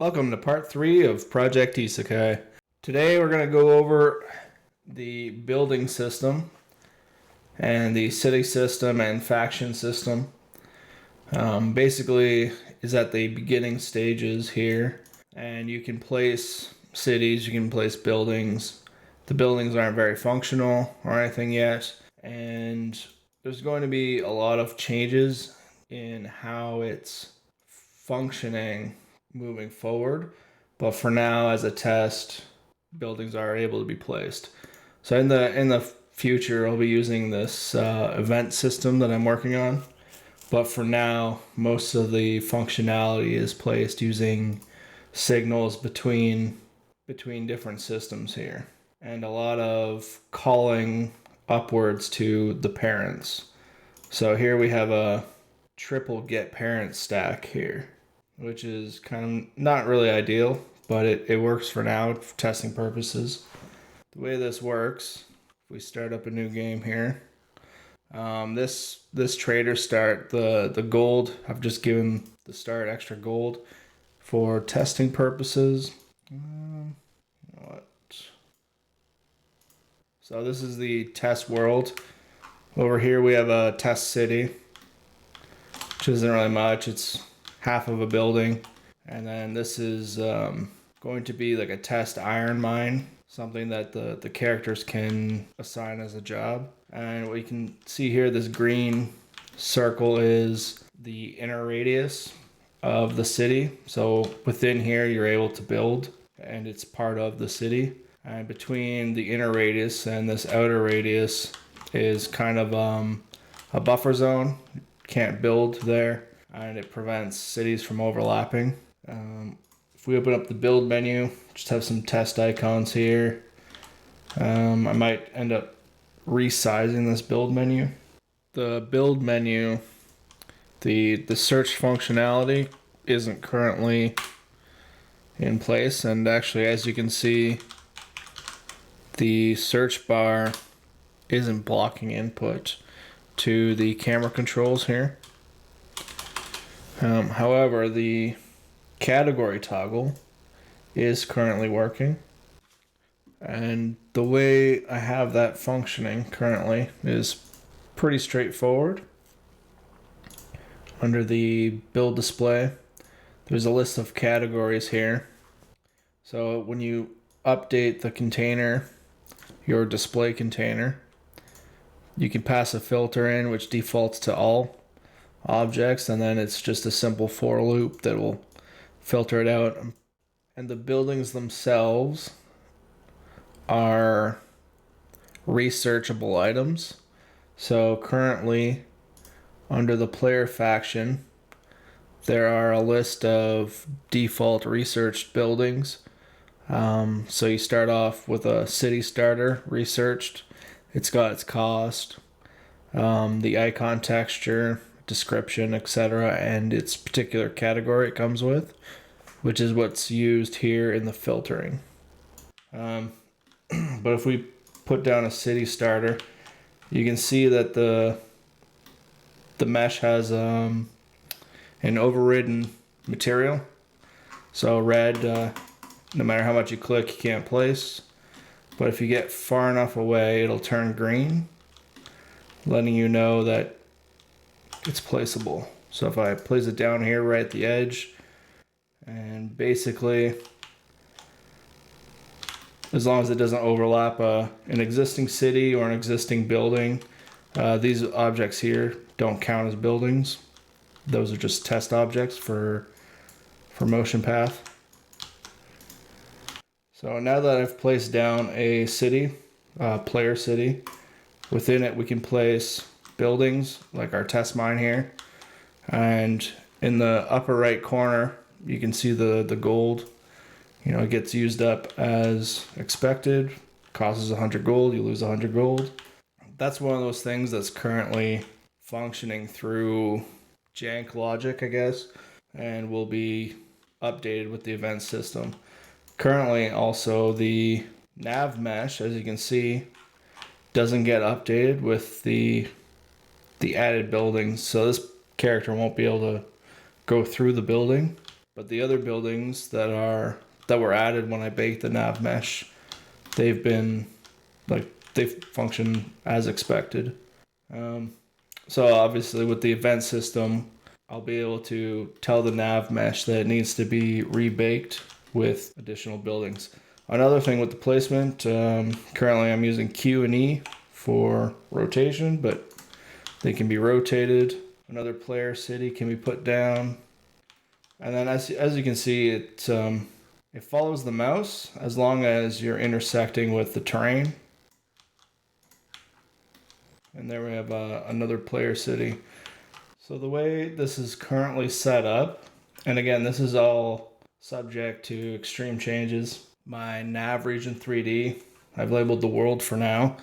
Welcome to part 3 of Project ISEKAI. Today we're going to go over the building system and the city system and faction system. Basically is at the beginning stages here, and you can place cities, you can place buildings. The buildings aren't very functional or anything yet, and there's going to be a lot of changes in how it's functioning moving forward, but for now, as a test, buildings are able to be placed. So in the future, I'll be using this event system that I'm working on, but for now, most of the functionality is placed using signals between different systems here, and a lot of calling upwards to the parents. So here we have a triple get parent stack here, which is kind of not really ideal, but it works for now for testing purposes. The way this works, if we start up a new game here, this trader start, the gold, I've just given the start extra gold for testing purposes. So this is the test world. Over here we have a test city, which isn't really much. It's half of a building. And then this is going to be like a test iron mine, something that the characters can assign as a job. And what you can see here, this green circle is the inner radius of the city. So within here, you're able to build, and it's part of the city. And between the inner radius and this outer radius is kind of a buffer zone. Can't build there, and it prevents cities from overlapping. If we open up the build menu, just have some test icons here. I might end up resizing this build menu. The build menu, the search functionality isn't currently in place, and actually, as you can see, the search bar isn't blocking input to the camera controls here. However, the category toggle is currently working, and the way I have that functioning currently is pretty straightforward. Under the build display, there's a list of categories here. So when you update the container, your display container, you can pass a filter in which defaults to all objects, and then it's just a simple for loop that will filter it out. And the buildings themselves are researchable items. So currently, under the player faction, there are a list of default researched buildings. So you start off with a city starter researched. It's got its cost, the icon texture, description, etc., and its particular category it comes with, which is what's used here in the filtering. But if we put down a city starter, you can see that the mesh has an overridden material. So red, no matter how much you click, you can't place. But if you get far enough away, it'll turn green, letting you know that it's placeable. So if I place it down here right at the edge, and basically, as long as it doesn't overlap an existing city or an existing building, these objects here don't count as buildings. Those are just test objects for motion path. So now that I've placed down a city, player city, within it we can place buildings like our test mine here. And in the upper right corner, you can see the gold. You know, it gets used up as expected, costs 100 gold, you lose 100 gold. That's one of those things that's currently functioning through jank logic, I guess, and will be updated with the event system. Currently, also, the nav mesh, as you can see, doesn't get updated with the added buildings. So this character won't be able to go through the building, But the other buildings that were added when I baked the nav mesh, they've been they've functioned as expected. So obviously with the event system, I'll be able to tell the nav mesh that it needs to be rebaked with additional buildings. Another thing with the placement, currently I'm using Q and E for rotation, but they can be rotated. Another player city can be put down. And then as you can see, it follows the mouse as long as you're intersecting with the terrain. And there we have another player city. So the way this is currently set up, and again, this is all subject to extreme changes. My nav region 3D, I've labeled the world for now.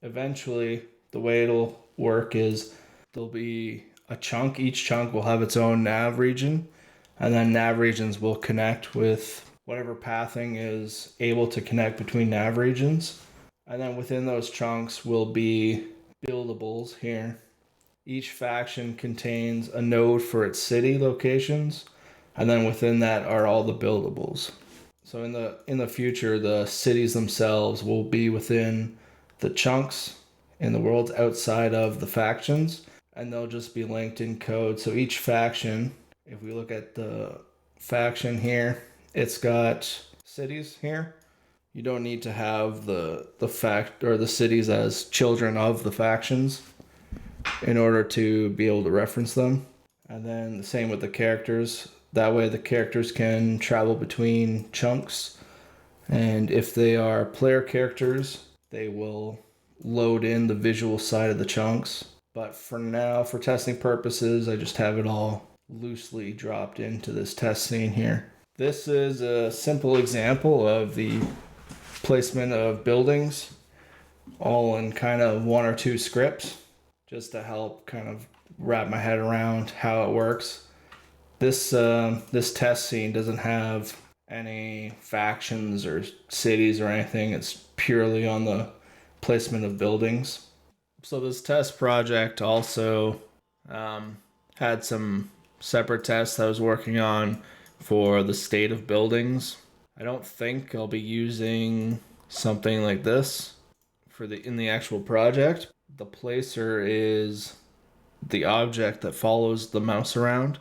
Eventually, the way it'll work is there'll be a chunk. Each chunk will have its own nav region, and then nav regions will connect with whatever pathing is able to connect between nav regions. And then within those chunks will be buildables here. Each faction contains a node for its city locations, and then within that are all the buildables. So in the future, the cities themselves will be within the chunks in the worlds outside of the factions, and they'll just be linked in code. So each faction, if we look at the faction here, it's got cities here. You don't need to have the cities as children of the factions in order to be able to reference them. And then the same with the characters. That way the characters can travel between chunks. And if they are player characters, they will load in the visual side of the chunks. But for now, for testing purposes, I just have it all loosely dropped into this test scene here. This is a simple example of the placement of buildings, all in kind of one or two scripts, just to help kind of wrap my head around how it works. This test scene doesn't have any factions or cities or anything. It's purely on the placement of buildings. So this test project also had some separate tests I was working on for the state of buildings. I don't think I'll be using something like this in the actual project. The placer is the object that follows the mouse around.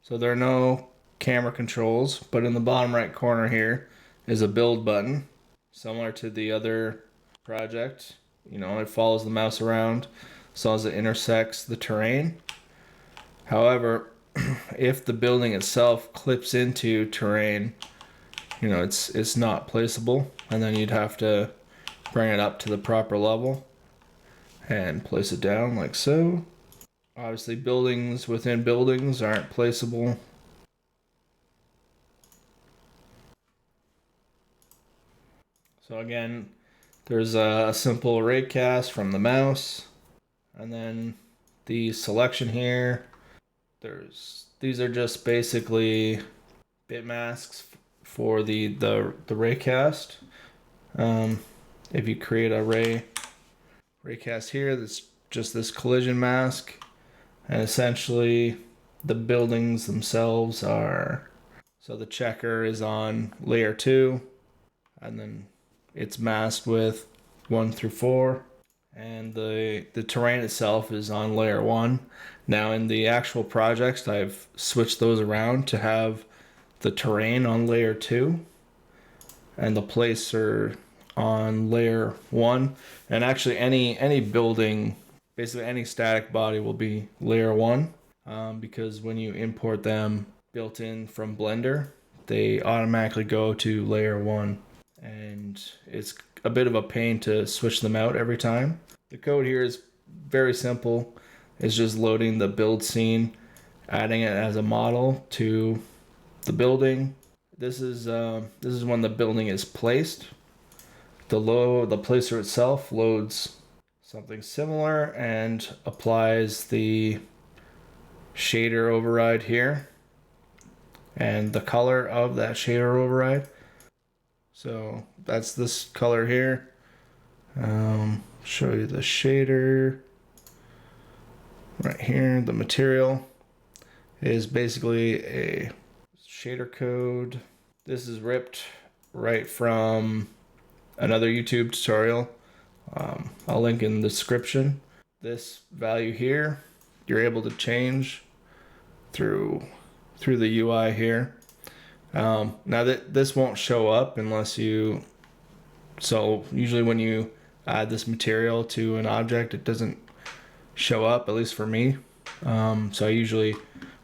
So there are no camera controls, but in the bottom right corner here is a build button, similar to the other project. It follows the mouse around as long as it intersects the terrain. However, if the building itself clips into terrain, it's not placeable, and then you'd have to bring it up to the proper level and place it down like so. Obviously, buildings within buildings aren't placeable. So again, there's a simple array cast from the mouse, and then the selection here. These are just basically bit masks for the raycast. If you create a raycast here, that's just this collision mask, and essentially the buildings themselves are, so the checker is on layer 2, and then it's masked with 1 through 4, and the terrain itself is on layer 1. Now in the actual projects, I've switched those around to have the terrain on layer 2 and the placer on layer 1. And actually any building, basically any static body, will be layer 1, because when you import them built in from Blender, they automatically go to layer 1, and it's a bit of a pain to switch them out every time. The code here is very simple. It's just loading the build scene, adding it as a model to the building. This is when the building is placed. The placer itself loads something similar and applies the shader override here and the color of that shader override. So that's this color here. Show you the shader right here. The material is basically shader code. This is ripped right from another YouTube tutorial. I'll link in the description. This value here, you're able to change through the UI here. Now that this won't show up unless you, so usually when you add this material to an object, it doesn't show up, at least for me. So I usually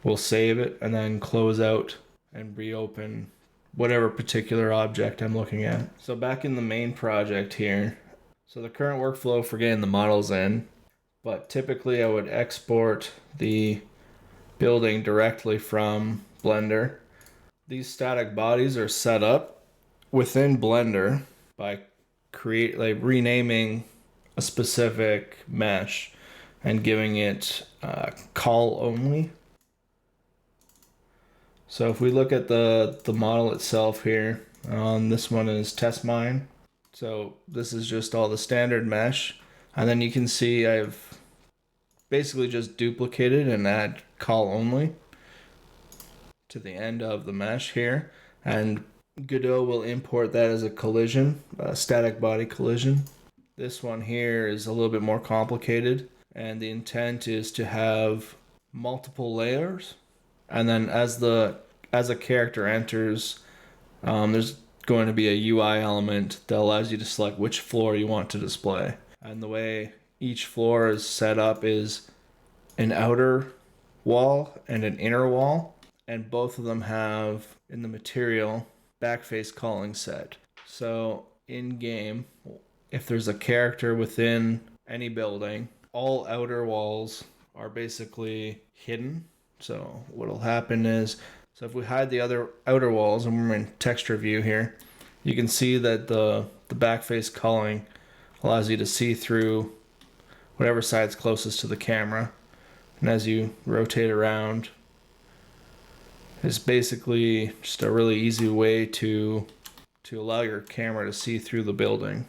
will save it and then close out and reopen whatever particular object I'm looking at. So back in the main project here, so the current workflow for getting the models in, but typically I would export the building directly from Blender. These static bodies are set up within Blender by renaming a specific mesh and giving it call only. So if we look at the model itself here, this one is test mine. So this is just all the standard mesh. And then you can see I've basically just duplicated and add call only to the end of the mesh here. And Godot will import that as a collision, a static body collision. This one here is a little bit more complicated. And the intent is to have multiple layers. And then as a character enters, there's going to be a UI element that allows you to select which floor you want to display. And the way each floor is set up is an outer wall and an inner wall. And both of them have, in the material, backface calling set. So in game, if there's a character within any building, all outer walls are basically hidden. So what'll happen is, so if we hide the other outer walls, and we're in texture view here, you can see that the backface calling allows you to see through whatever side's closest to the camera. And as you rotate around, it's basically just a really easy way to allow your camera to see through the building.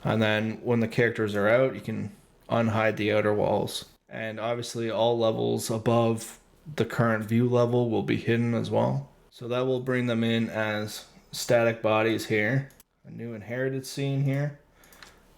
And then when the characters are out, you can unhide the outer walls. And obviously all levels above the current view level will be hidden as well. So that will bring them in as static bodies here. A new inherited scene here.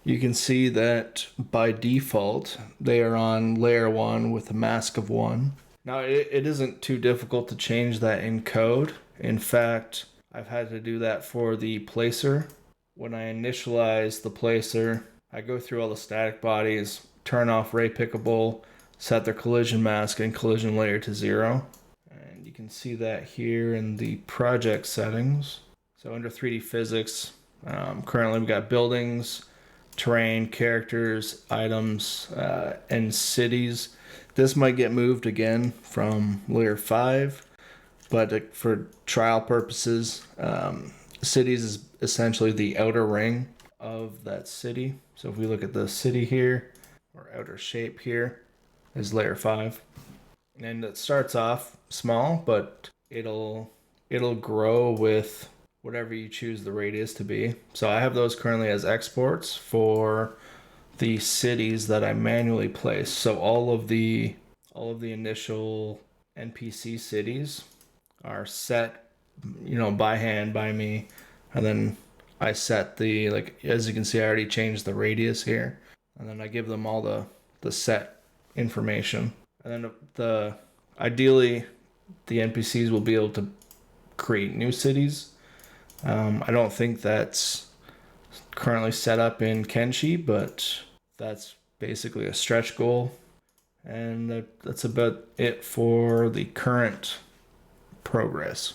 You can see that by default, they are on layer 1 with a mask of 1. Now it isn't too difficult to change that in code. In fact, I've had to do that for the placer. When I initialize the placer, I go through all the static bodies, turn off ray pickable, set their collision mask and collision layer to 0. And you can see that here in the project settings. So under 3D physics, currently we've got buildings, terrain, characters, items, and cities. This might get moved again from layer 5, but for trial purposes, cities is essentially the outer ring of that city. So if we look at the city here, or outer shape here, is layer 5. And it starts off small, but it'll grow with whatever you choose the radius to be. So I have those currently as exports for the cities that I manually place. So all of the initial NPC cities are set, by hand by me, and then I set the, as you can see, I already changed the radius here, and then I give them all the set information, and then ideally the NPCs will be able to create new cities. I don't think that's currently set up in Kenshi, but that's basically a stretch goal. And that's about it for the current progress.